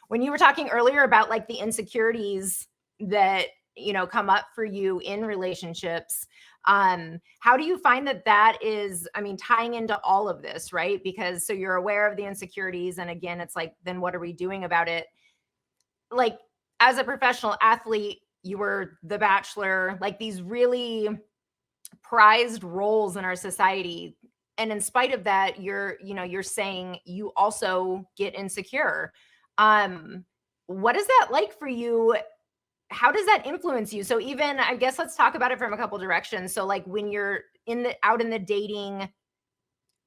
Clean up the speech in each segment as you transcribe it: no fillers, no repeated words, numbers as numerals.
When you were talking earlier about like the insecurities that, come up for you in relationships, how do you find that is, I mean, tying into all of this, right? Because so you're aware of the insecurities. And again, it's like, then what are we doing about it? Like, as a professional athlete, you were the Bachelor, like these really prized roles in our society. And in spite of that, you're saying you also get insecure. Um, what is that like for you? How does that influence you? So even, I guess, let's talk about it from a couple directions. So like when you're out in the dating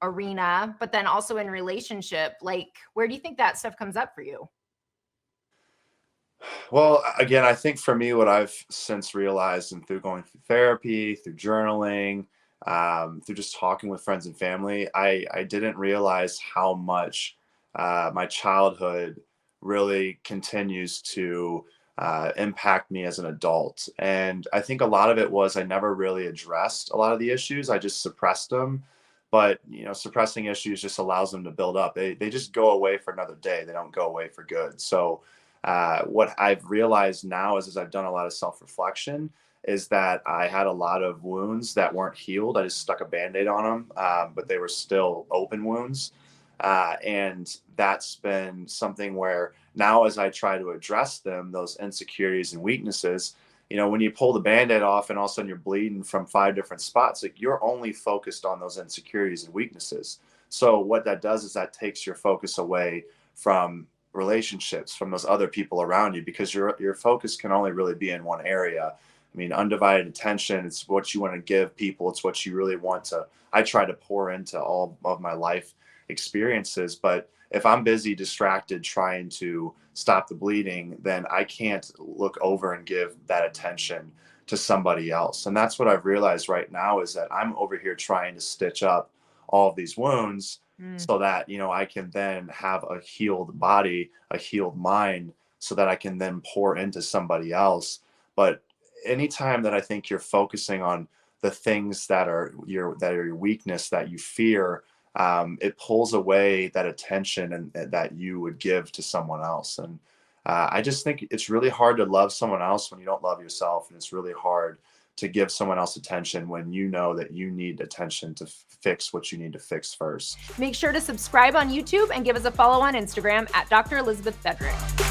arena, but then also in relationship, like where do you think that stuff comes up for you? Well, again, I think for me, what I've since realized, and through going through therapy, through journaling, through just talking with friends and family, I didn't realize how much my childhood really continues to impact me as an adult. And I think a lot of it was I never really addressed a lot of the issues. I just suppressed them. But suppressing issues just allows them to build up. They just go away for another day. They don't go away for good. So what I've realized now is, as I've done a lot of self-reflection, is that I had a lot of wounds that weren't healed. I just stuck a band-aid on them, but they were still open wounds. And that's been something where now, as I try to address them, those insecurities and weaknesses, when you pull the band-aid off and all of a sudden you're bleeding from 5 different spots, like you're only focused on those insecurities and weaknesses. So what that does is that takes your focus away from relationships, from those other people around you, because your focus can only really be in one area. I mean, undivided attention, it's what you want to give people, it's what you really want to. I try to pour into all of my life experiences, but if I'm busy distracted trying to stop the bleeding, then I can't look over and give that attention to somebody else. And that's what I've realized right now, is that I'm over here trying to stitch up all of these wounds Mm. so that I can then have a healed body, a healed mind, so that I can then pour into somebody else. But anytime that I think you're focusing on the things that are your weakness, that you fear, it pulls away that attention and that you would give to someone else. And I just think it's really hard to love someone else when you don't love yourself, and it's really hard to give someone else attention when you know that you need attention to fix what you need to fix first. Make sure to subscribe on YouTube and give us a follow on Instagram at Dr. Elizabeth Fedrick.